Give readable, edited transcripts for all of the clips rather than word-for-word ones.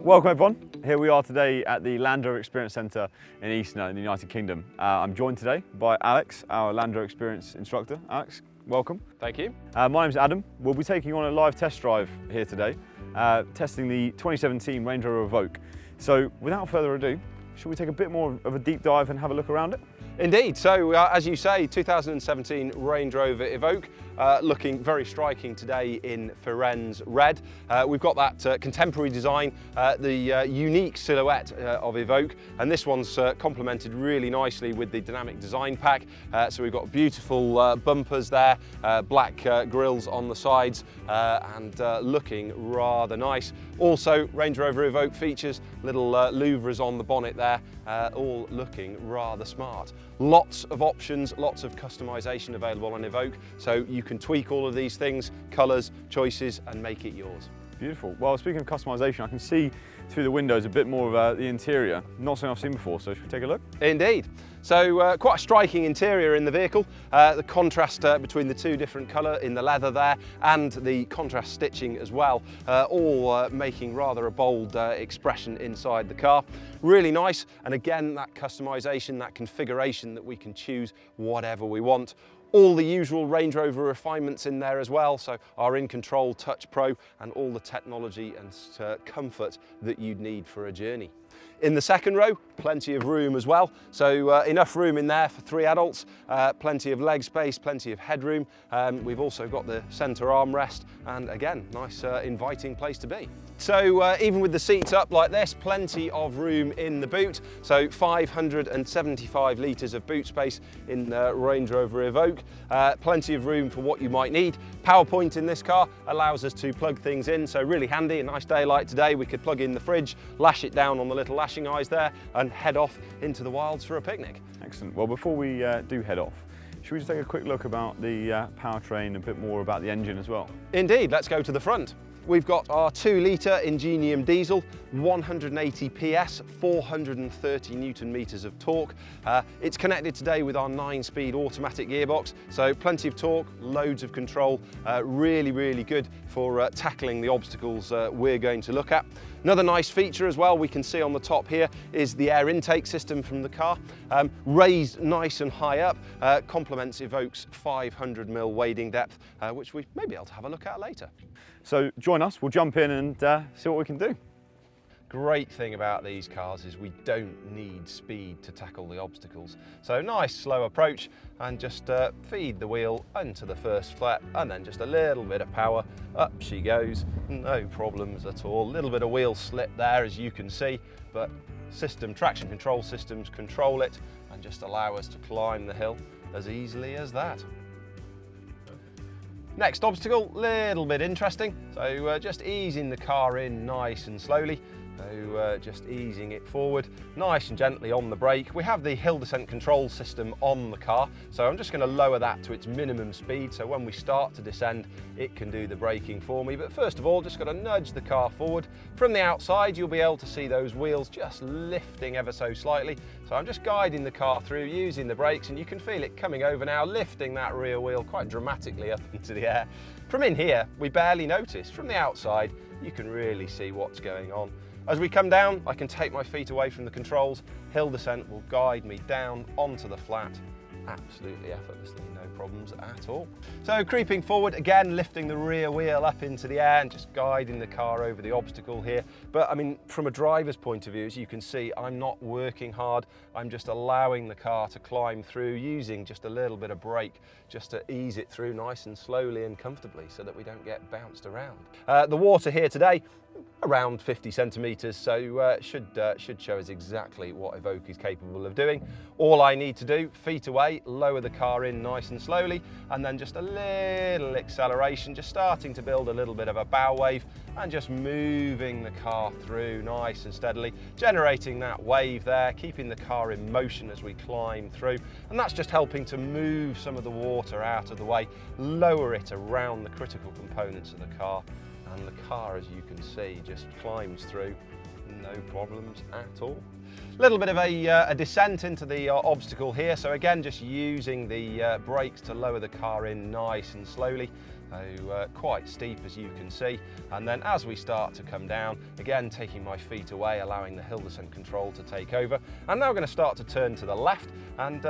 Welcome everyone. Here we are today at the Land Rover Experience Centre in Eastnor in the United Kingdom. I'm joined today by Alex, our Land Rover Experience instructor. Alex, welcome. Thank you. My name's Adam. We'll be taking on a live test drive here today, testing the 2017 Range Rover Evoque. So without further ado, should we take a bit more of a deep dive and have a look around it? Indeed. So as you say, 2017 Range Rover Evoque, looking very striking today in Firenze red. We've got that contemporary design, the unique silhouette of Evoque, and this one's complemented really nicely with the dynamic design pack. So we've got beautiful bumpers there, black grills on the sides, and looking rather nice. Also, Range Rover Evoque features little louvres on the bonnet there, all looking rather smart. Lots of options, lots of customization available on Evoque, so you can tweak all of these things, colours, choices, and make it yours. Beautiful. Well, speaking of customization, I can see through the windows a bit more of the interior. Not something I've seen before, so should we take a look? Indeed. So quite a striking interior in the vehicle. The contrast between the two different colour in the leather there and the contrast stitching as well, all making rather a bold expression inside the car. Really nice, and again that customization, that configuration that we can choose whatever we want. All the usual Range Rover refinements in there as well, so our In Control Touch Pro and all the technology and comfort that you'd need for a journey. In the second row, plenty of room as well, so enough room in there for 3 adults, plenty of leg space, plenty of headroom. We've also got the centre armrest, and again, nice inviting place to be. So even with the seats up like this, plenty of room in the boot, so 575 litres of boot space in the Range Rover Evoque, plenty of room for what you might need. PowerPoint in this car allows us to plug things in, so really handy. A nice day like today, we could plug in the fridge, lash it down on the little lashing eyes there, and head off into the wilds for a picnic. Excellent. Well, before we do head off, should we just take a quick look about the powertrain, a bit more about the engine as well? Indeed, let's go to the front. We've got our 2-litre Ingenium diesel, 180 PS, 430 Newton meters of torque. It's connected today with our 9-speed automatic gearbox, so plenty of torque, loads of control, really good for tackling the obstacles we're going to look at. Another nice feature as well we can see on the top here is the air intake system from the car, raised nice and high up, complements Evoque's 500mm wading depth, which we may be able to have a look at later. So join us, we'll jump in and see what we can do. Great thing about these cars is we don't need speed to tackle the obstacles. So nice slow approach and just feed the wheel into the first flat and then just a little bit of power, up she goes, no problems at all. A little bit of wheel slip there as you can see, but traction control systems control it and just allow us to climb the hill as easily as that. Next obstacle, little bit interesting, so just easing the car in nice and slowly. So just easing it forward, nice and gently on the brake. We have the hill descent control system on the car, so I'm just going to lower that to its minimum speed, so when we start to descend, it can do the braking for me. But first of all, just got to nudge the car forward. From the outside, you'll be able to see those wheels just lifting ever so slightly. So I'm just guiding the car through, using the brakes, and you can feel it coming over now, lifting that rear wheel quite dramatically up into the air. From in here, we barely notice. From the outside, you can really see what's going on. As we come down, I can take my feet away from the controls. Hill descent will guide me down onto the flat, absolutely effortlessly, no problems at all. So creeping forward, again, lifting the rear wheel up into the air and just guiding the car over the obstacle here. But I mean, from a driver's point of view, as you can see, I'm not working hard. I'm just allowing the car to climb through, using just a little bit of brake just to ease it through nice and slowly and comfortably so that we don't get bounced around. The water here today, around 50 centimetres, so should show us exactly what Evoque is capable of doing. All I need to do, feet away, lower the car in nice and slowly, and then just a little acceleration, just starting to build a little bit of a bow wave, and just moving the car through nice and steadily, generating that wave there, keeping the car in motion as we climb through, and that's just helping to move some of the water out of the way, lower it around the critical components of the car. And the car, as you can see, just climbs through no problems at all. A little bit of a descent into the obstacle here, so again just using the brakes to lower the car in nice and slowly. So quite steep, as you can see, and then as we start to come down, again taking my feet away, allowing the hill descent control to take over. I'm now going to start to turn to the left and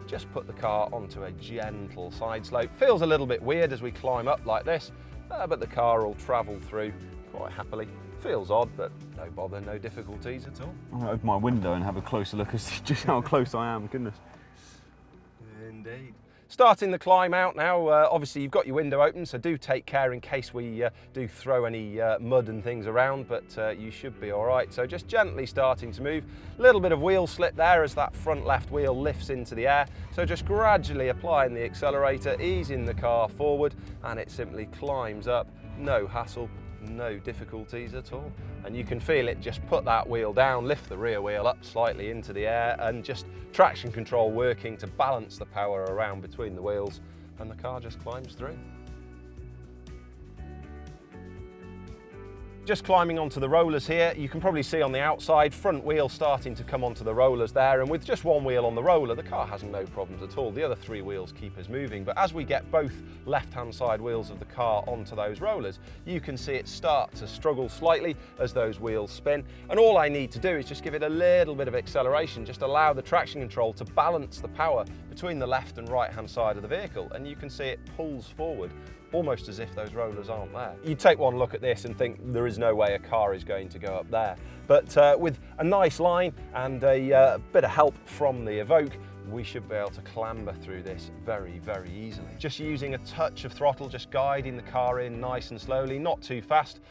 just put the car onto a gentle side slope. Feels a little bit weird as we climb up like this, but the car will travel through quite happily. Feels odd, but no bother, no difficulties at all. I'm going to open my window and have a closer look as to just how close I am, goodness. Indeed. Starting the climb out now, obviously you've got your window open, so do take care in case we do throw any mud and things around, but you should be all right. So just gently starting to move. A little bit of wheel slip there as that front left wheel lifts into the air. So just gradually applying the accelerator, easing the car forward, and it simply climbs up, no hassle, no difficulties at all. And you can feel it just put that wheel down, lift the rear wheel up slightly into the air, and just traction control working to balance the power around between the wheels, and the car just climbs through. Just climbing onto the rollers here, you can probably see on the outside, front wheel starting to come onto the rollers there, and with just one wheel on the roller, the car has no problems at all. The other three wheels keep us moving, but as we get both left-hand side wheels of the car onto those rollers, you can see it start to struggle slightly as those wheels spin, and all I need to do is just give it a little bit of acceleration, just allow the traction control to balance the power between the left and right-hand side of the vehicle, and you can see it pulls forward almost as if those rollers aren't there. You take one look at this and think there is no way a car is going to go up there. But with a nice line and a bit of help from the Evoque, we should be able to clamber through this very, very easily. Just using a touch of throttle, just guiding the car in nice and slowly, not too fast,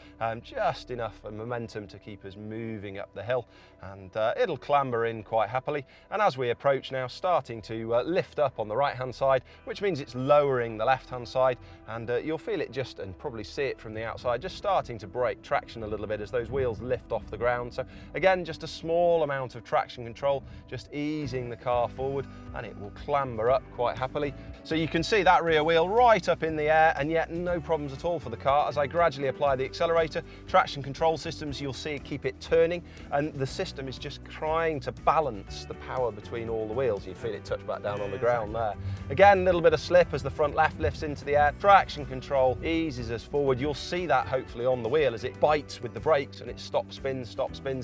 just enough momentum to keep us moving up the hill, and it'll clamber in quite happily. And as we approach now, starting to lift up on the right-hand side, which means it's lowering the left-hand side, and you'll feel it just, and probably see it from the outside, just starting to break traction a little bit as those wheels lift off the ground. So again, just a small amount of traction control, just easing the car forward, and it will clamber up quite happily. So you can see that rear wheel right up in the air, and yet no problems at all for the car. As I gradually apply the accelerator, traction control systems, you'll see it keep it turning, and the system is just trying to balance the power between all the wheels. You feel it touch back down on the ground there. Again, a little bit of slip as the front left lifts into the air. Traction control eases us forward. You'll see that hopefully on the wheel as it bites with the brakes, and it stop spins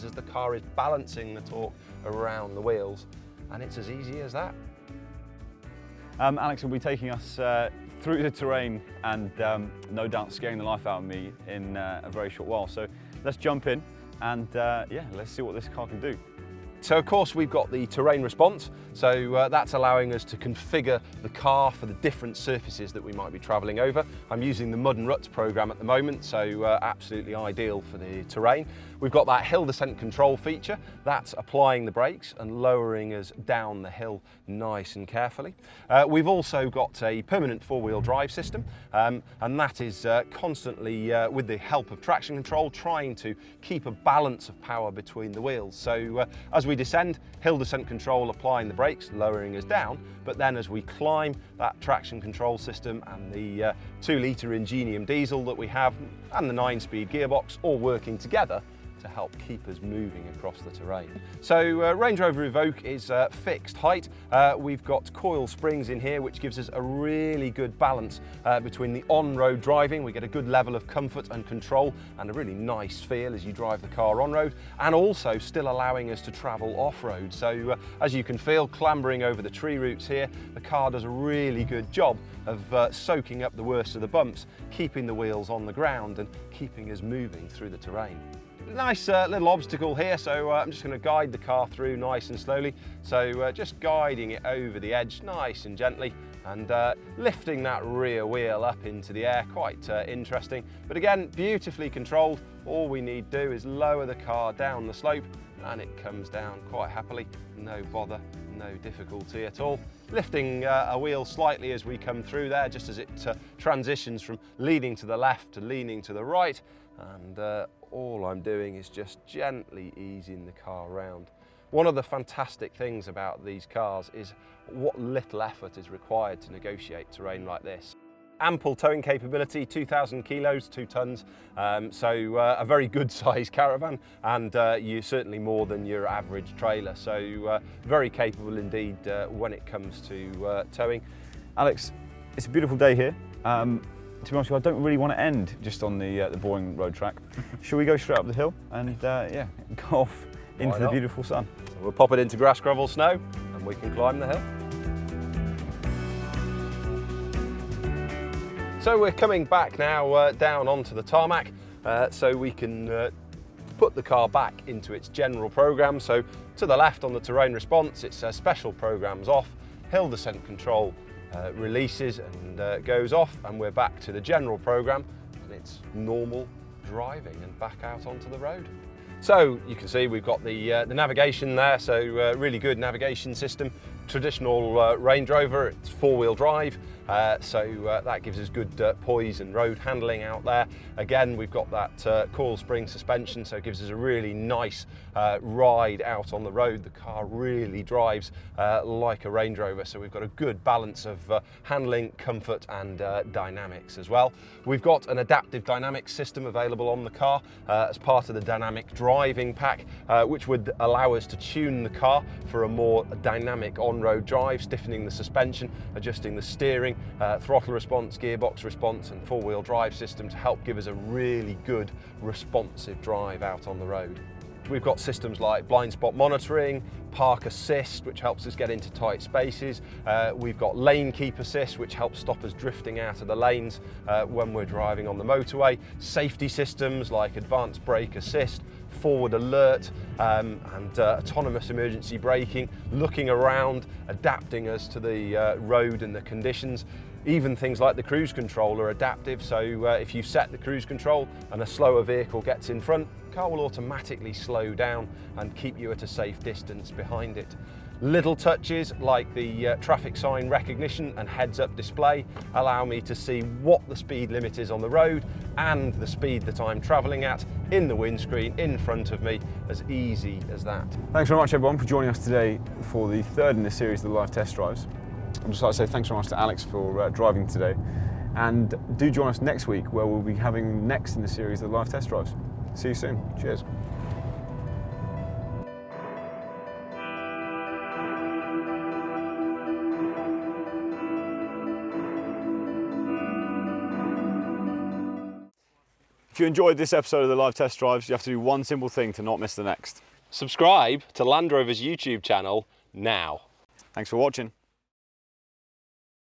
as the car is balancing the torque around the wheels. And it's as easy as that. Alex will be taking us through the terrain and no doubt scaring the life out of me in a very short while. So let's jump in and yeah, let's see what this car can do. So of course we've got the terrain response, so that's allowing us to configure the car for the different surfaces that we might be travelling over. I'm using the Mud and Ruts program at the moment, so absolutely ideal for the terrain. We've got that hill descent control feature, that's applying the brakes and lowering us down the hill nice and carefully. We've also got a permanent four-wheel drive system, and that is constantly, with the help of traction control, trying to keep a balance of power between the wheels. So as we descend, hill descent control applying the brakes, lowering us down, but then as we climb, that traction control system and the 2-litre Ingenium diesel that we have and the 9-speed gearbox all working together to help keep us moving across the terrain. So Range Rover Evoque is fixed height. We've got coil springs in here, which gives us a really good balance between the on-road driving. We get a good level of comfort and control and a really nice feel as you drive the car on-road, and also still allowing us to travel off-road. So as you can feel, clambering over the tree roots here, the car does a really good job of soaking up the worst of the bumps, keeping the wheels on the ground and keeping us moving through the terrain. Nice little obstacle here, so I'm just going to guide the car through nice and slowly. So just guiding it over the edge nice and gently, and lifting that rear wheel up into the air, quite interesting. But again, beautifully controlled. All we need to do is lower the car down the slope and it comes down quite happily. No bother, no difficulty at all. Lifting a wheel slightly as we come through there, just as it transitions from leaning to the left to leaning to the right. And all I'm doing is just gently easing the car around. One of the fantastic things about these cars is what little effort is required to negotiate terrain like this. ample towing capability, 2,000 kilos, 2 tons. So a very good sized caravan, and you're certainly more than your average trailer. So very capable indeed when it comes to towing. Alex, it's a beautiful day here. To be honest with you, I don't really want to end just on the boring road track. Shall we go straight up the hill and yeah, go off into the beautiful sun? So we'll pop it into grass, gravel, snow, and we can climb the hill. So we're coming back now down onto the tarmac, so we can put the car back into its general programme. So to the left on the terrain response, it says special programmes off, hill descent control releases and goes off, and we're back to the general programme, and it's normal driving and back out onto the road. So you can see we've got the navigation there, so really good navigation system. Traditional Range Rover, it's 4-wheel drive, so that gives us good poise and road handling out there. Again, we've got that coil spring suspension, so it gives us a really nice ride out on the road. The car really drives like a Range Rover, so we've got a good balance of handling, comfort and dynamics as well. We've got an adaptive dynamics system available on the car as part of the dynamic driving pack, which would allow us to tune the car for a more dynamic on-road drive, stiffening the suspension, adjusting the steering, throttle response, gearbox response and 4-wheel drive system to help give us a really good responsive drive out on the road. We've got systems like blind spot monitoring, park assist, which helps us get into tight spaces. We've got lane keep assist, which helps stop us drifting out of the lanes when we're driving on the motorway. Safety systems like advanced brake assist, forward alert and autonomous emergency braking, looking around, adapting us to the road and the conditions. Even things like the cruise control are adaptive, so if you set the cruise control and a slower vehicle gets in front, the car will automatically slow down and keep you at a safe distance behind it. Little touches like the traffic sign recognition and heads-up display allow me to see what the speed limit is on the road and the speed that I'm travelling at in the windscreen in front of me, as easy as that. Thanks very much everyone for joining us today for the third in this series of the live test drives. I'd just like to say thanks very much to Alex for driving today, and do join us next week where we'll be having next in the series of the live test drives. See you soon. Cheers. If you enjoyed this episode of the live test drives, you have to do one simple thing to not miss the next. Subscribe to Land Rover's YouTube channel now. Thanks for watching.